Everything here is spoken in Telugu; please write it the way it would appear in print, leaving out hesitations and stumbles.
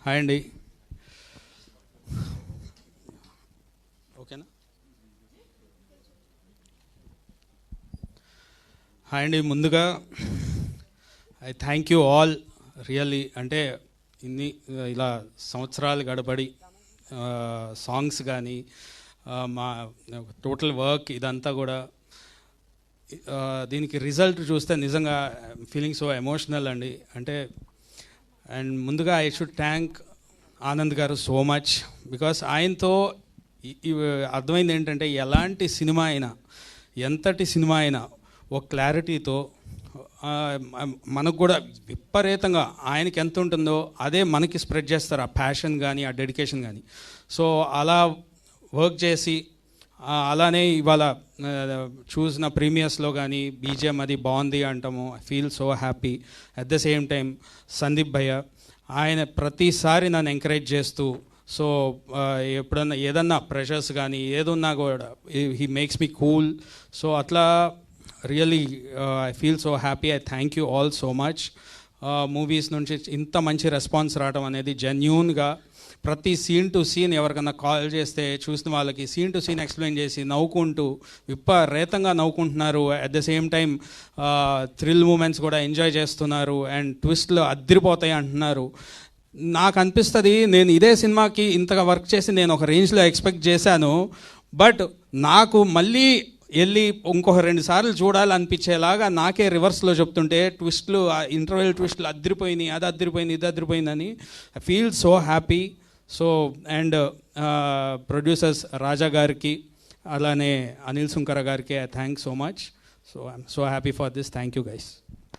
హాయ్ అండి. ఓకేనా? హాయ్ అండి. ముందుగా I thank you all really. అంటే ఇన్ని ఇలా సంవత్సరాలు గడబడి సాంగ్స్ కానీ మా టోటల్ వర్క్ ఇదంతా కూడా దీనికి రిజల్ట్ చూస్తే నిజంగా ఫీలింగ్ సో ఎమోషనల్ అండి. అంటే అండ్ ముందుగా ఐ షుడ్ థ్యాంక్ ఆనంద్ గారు సో మచ్. బికాస్ ఆయనతో అర్థమైంది ఏంటంటే ఎలాంటి సినిమా అయినా, ఎంతటి సినిమా అయినా ఒక క్లారిటీతో మనకు కూడా విపరీతంగా ఆయనకి ఎంత ఉంటుందో అదే మనకి స్ప్రెడ్ చేస్తారు, ఆ ప్యాషన్ కానీ ఆ డెడికేషన్ కానీ. సో అలా వర్క్ చేసి అలానే ఇవాళ చూసిన ప్రీమియర్స్లో కానీ బీజిఎం అది బాగుంది అంటాము. I feel so happy. At the same time Sandeep భయ్య ఆయన ప్రతిసారి నన్ను ఎంకరేజ్ చేస్తూ, సో ఎప్పుడన్నా ఏదన్నా ప్రెషర్స్ కానీ ఏదున్నా కూడా he makes me cool. So అట్లా really I feel so happy. I thank you all so much. Movies నుంచి ఇంత మంచి రెస్పాన్స్ రావడం అనేది జెన్యూన్గా ప్రతి సీన్ టు సీన్ ఎవరికన్నా కాల్ చేస్తే చూసిన వాళ్ళకి సీన్ టు సీన్ ఎక్స్ప్లెయిన్ చేసి నవ్వుకుంటూ విపరీతంగా నవ్వుకుంటున్నారు. At the same time thrill moments కూడా ఎంజాయ్ చేస్తున్నారు అండ్ ట్విస్ట్లు అద్దరిపోతాయి అంటున్నారు. నాకు అనిపిస్తుంది నేను ఇదే సినిమాకి ఇంతగా వర్క్ చేసి నేను ఒక రేంజ్లో ఎక్స్పెక్ట్ చేశాను. బట్ నాకు మళ్ళీ వెళ్ళి ఇంకొక 2 సార్లు చూడాలనిపించేలాగా నాకే రివర్స్లో చెప్తుంటే ట్విస్ట్లు, ఇంటర్వెల్ ట్విస్ట్లు అద్దరిపోయినాయి, అది అద్దరిపోయింది, ఇది అద్దరిపోయిందని I feel so happy. So and producers Raja గారికి అలానే అనిల్ సుంకర గారికి I thank so much. So I'm so happy for this. Thank you guys.